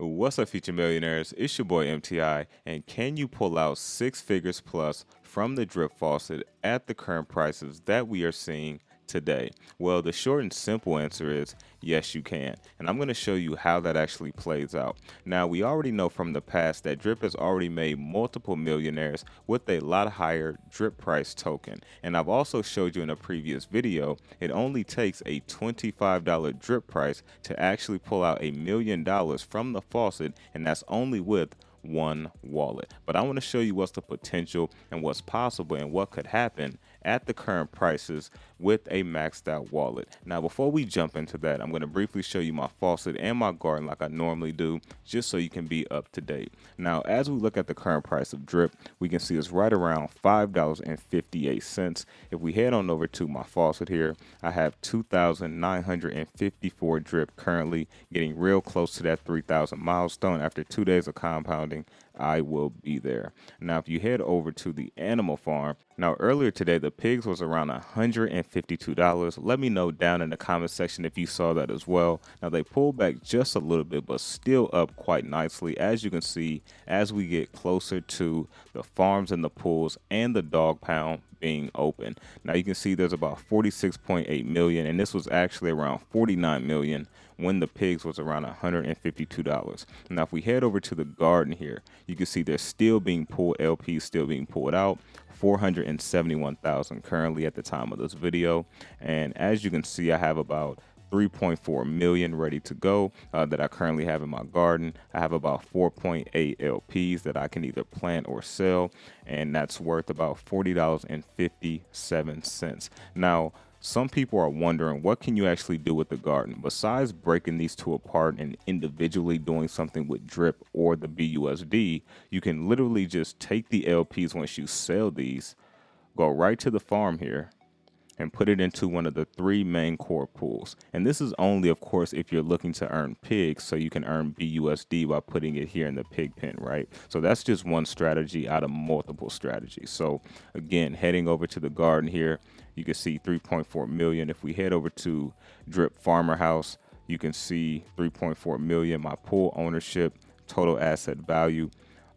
What's up, future millionaires? It's your boy MTI, and can you pull out 6 figures plus from the drip faucet at the current prices that we are seeing today? Well, the short and simple answer is yes, you can, and I'm going to show you how that actually plays out. Now, we already know from the past that Drip has already made multiple millionaires with a lot higher drip price token, and I've also showed you in a previous video it only takes a $25 drip price to actually pull out $1 million from the faucet, and that's only with one wallet. But I want to show you what's the potential and what's possible and what could happen at the current prices with a maxed out wallet. Now, before we jump into that, I'm going to briefly show you my faucet and my garden like I normally do, just so you can be up to date. Now, as we look at the current price of drip, we can see it's right around $5.58. If we head on over to my faucet here, I have 2,954 drip currently, getting real close to that 3,000 milestone. After 2 days of compounding, I will be there. Now, if you head over to the animal farm, now earlier today, the pigs was around $152. Let me know down in the comment section if you saw that as well. Now, they pulled back just a little bit, but still up quite nicely. As you can see, as we get closer to the farms and the pools and the dog pound being open. Now, you can see there's about 46.8 million, and this was actually around 49 million when the pigs was around $152. Now, if we head over to the garden here, you can see they're still being pulled, LPs still being pulled out, 471,000 currently at the time of this video. And as you can see, I have about 3.4 million ready to go that I currently have in my garden. I have about 4.8 LPs that I can either plant or sell, and that's worth about $40.57. Now, some people are wondering, what can you actually do with the garden? Besides breaking these two apart and individually doing something with drip or the BUSD, you can literally just take the LPs once you sell these, go right to the farm here, and put it into one of the 3 main core pools. And this is only, of course, if you're looking to earn pigs, so you can earn BUSD by putting it here in the pig pen, right? So that's just one strategy out of multiple strategies. So again, heading over to the garden here, you can see 3.4 million. If we head over to Drip Farmer House, you can see 3.4 million, my pool ownership, total asset value.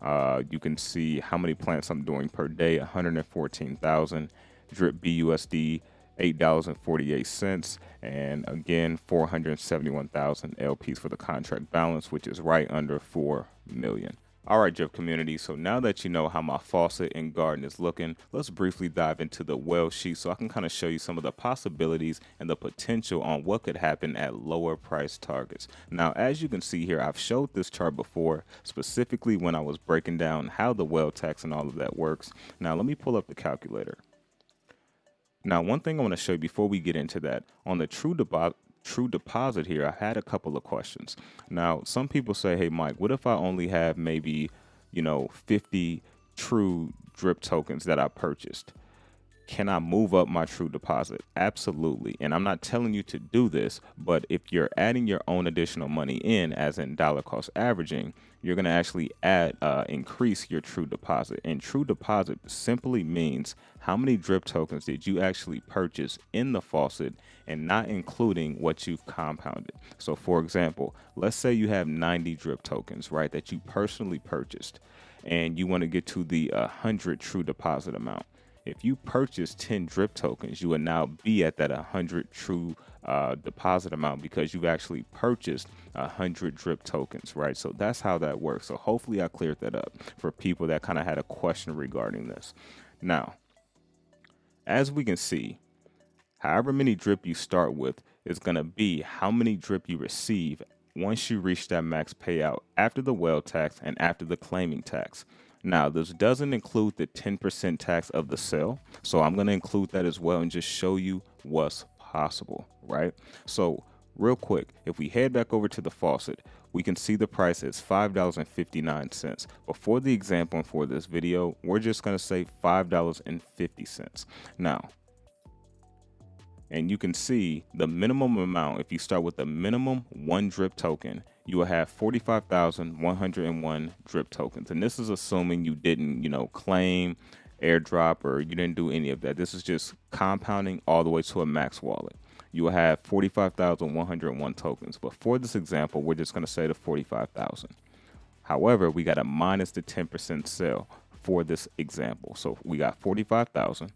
You can see how many plants I'm doing per day, 114,000. Drip BUSD, $8.48, and again 471,000 LPs for the contract balance, which is right under 4 million. All right, Drip community, so now that you know how my faucet and garden is looking, let's briefly dive into the well sheet so I can kind of show you some of the possibilities and the potential on what could happen at lower price targets. Now, as you can see here, I've showed this chart before, specifically when I was breaking down how the well tax and all of that works. Now, let me pull up the calculator. Now, one thing I want to show you before we get into that, on the true deposit here, I had a couple of questions. Now, some people say, hey, Mike, what if I only have maybe, 50 true drip tokens that I purchased? Can I move up my true deposit? Absolutely. And I'm not telling you to do this, but if you're adding your own additional money in, as in dollar cost averaging, you're going to actually increase your true deposit. And true deposit simply means how many drip tokens did you actually purchase in the faucet and not including what you've compounded. So for example, let's say you have 90 drip tokens, right, that you personally purchased, and you want to get to the 100 true deposit amount. If you purchase 10 drip tokens, you will now be at that 100 true deposit amount because you've actually purchased 100 drip tokens, right? So that's how that works. So hopefully I cleared that up for people that kind of had a question regarding this. Now, as we can see, however many drip you start with is going to be how many drip you receive once you reach that max payout after the well tax and after the claiming tax. Now, this doesn't include the 10% tax of the sale, so I'm going to include that as well and just show you what's possible, right? So real quick, if we head back over to the faucet, we can see the price is $5.59. But for the example and for this video, we're just going to say $5.50. Now, and you can see the minimum amount. If you start with the minimum 1 drip token, you will have 45,101 drip tokens. And this is assuming you didn't, claim, airdrop, or you didn't do any of that. This is just compounding all the way to a max wallet. you will have 45,101 tokens. But for this example, we're just going to say the 45,000. However, we got to minus the 10% sale for this example. So we got 45,000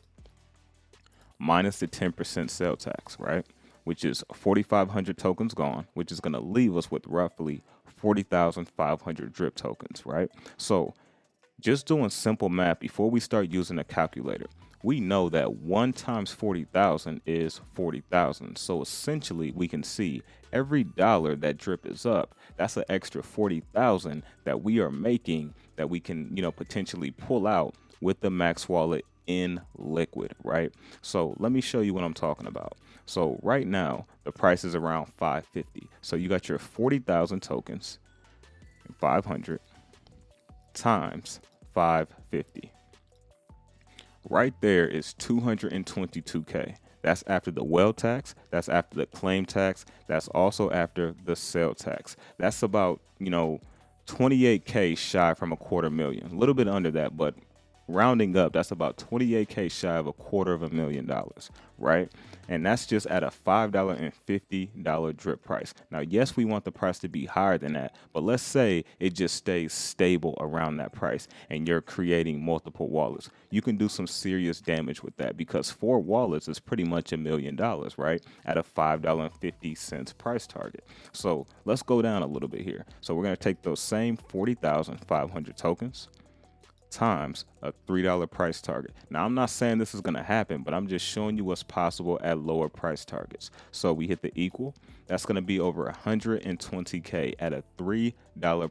minus the 10% sale tax, right? Which is 4,500 tokens gone, which is going to leave us with roughly 40,500 drip tokens, right? So just doing simple math before we start using a calculator, we know that 1 times 40,000 is 40,000. So essentially we can see every dollar that drip is up, that's an extra 40,000 that we are making that we can, potentially pull out with the Max wallet in liquid, right? So let me show you what I'm talking about. So right now the price is around 550. So you got your 40,000 tokens, 500 times 550. Right there is 222K. That's after the well tax. That's after the claim tax. That's also after the sale tax. That's about, 28K shy from $250,000. A little bit under that, but rounding up, that's about 28K shy of $250,000, right? And that's just at a $5.50 drip price. Now, yes, we want the price to be higher than that, but let's say it just stays stable around that price and you're creating multiple wallets. You can do some serious damage with that because 4 wallets is pretty much $1 million, right? At a $5.50 price target. So let's go down a little bit here. So we're going to take those same 40,500 tokens times a $3 price target. Now, I'm not saying this is going to happen, but I'm just showing you what's possible at lower price targets. So we hit the equal. That's going to be over 120K at a $3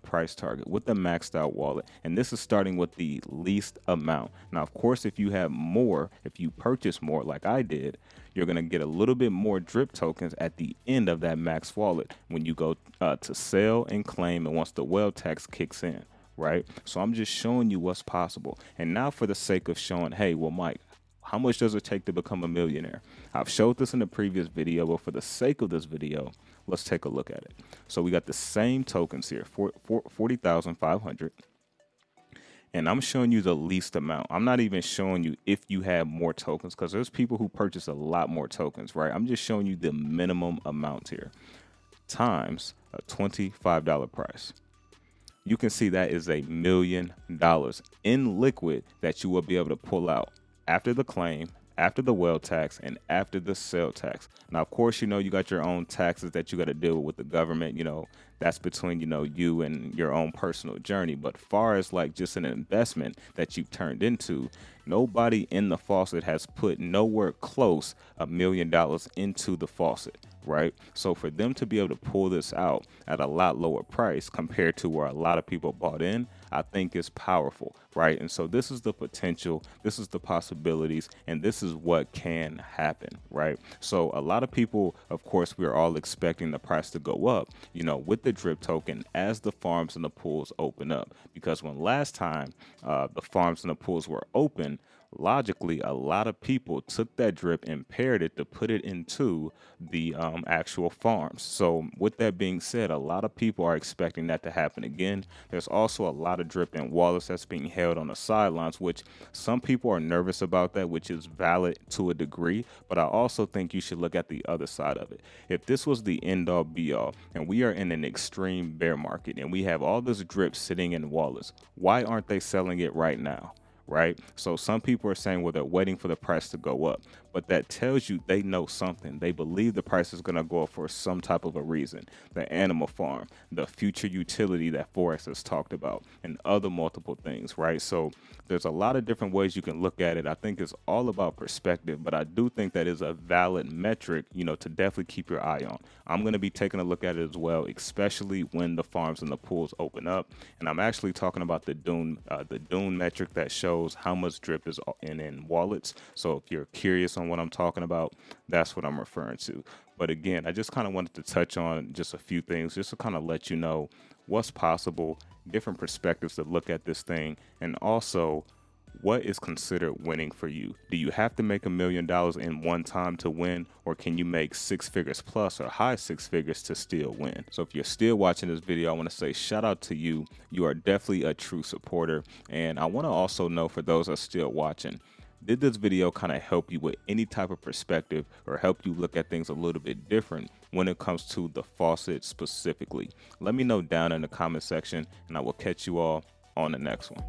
price target with the maxed out wallet. And this is starting with the least amount. Now, of course, if you have more, if you purchase more like I did, you're going to get a little bit more drip tokens at the end of that max wallet when you go to sell and claim and once the well tax kicks in. Right? So I'm just showing you what's possible. And now for the sake of showing, hey, well, Mike, how much does it take to become a millionaire? I've showed this in the previous video, but for the sake of this video, let's take a look at it. So we got the same tokens here, 40,500. And I'm showing you the least amount. I'm not even showing you if you have more tokens because there's people who purchase a lot more tokens, right? I'm just showing you the minimum amount here times a $25 price. You can see that is $1 million in liquid that you will be able to pull out after the claim, after the well tax, and after the sale tax. Now, of course, you got your own taxes that you got to deal with the government. That's between, you and your own personal journey. But far as like just an investment that you've turned into, nobody in the faucet has put nowhere close $1 million into the faucet. Right? So for them to be able to pull this out at a lot lower price compared to where a lot of people bought in, I think is powerful, right? And so this is the potential, this is the possibilities, and this is what can happen, right? So a lot of people, of course, we're all expecting the price to go up, with the drip token as the farms and the pools open up. Because when last time the farms and the pools were open, logically, a lot of people took that drip and paired it to put it into the actual farms. So with that being said, a lot of people are expecting that to happen again. There's also a lot of drip in wallets that's being held on the sidelines, which some people are nervous about that, which is valid to a degree. But I also think you should look at the other side of it. If this was the end all be all and we are in an extreme bear market and we have all this drip sitting in wallets, why aren't they selling it right now? Right? So some people are saying, well, they're waiting for the price to go up, but that tells you they know something. They believe the price is going to go up for some type of a reason. The animal farm, the future utility that Forex has talked about, and other multiple things, right? So there's a lot of different ways you can look at it. I think it's all about perspective, but I do think that is a valid metric, to definitely keep your eye on. I'm going to be taking a look at it as well, especially when the farms and the pools open up. And I'm actually talking about the Dune metric that shows how much drip is in wallets. So if you're curious on what I'm talking about, that's what I'm referring to. But again, I just kind of wanted to touch on just a few things just to kind of let you know what's possible, different perspectives to look at this thing, and also what is considered winning for you. Do you have to make $1 million in one time to win, or can you make 6 figures plus or high 6 figures to still win? So if you're still watching this video, I want to say shout out to you. You are definitely a true supporter. And I want to also know, for those that are still watching, Did this video kind of help you with any type of perspective or help you look at things a little bit different when it comes to the faucet specifically? Let me know down in the comment section, and I will catch you all on the next one.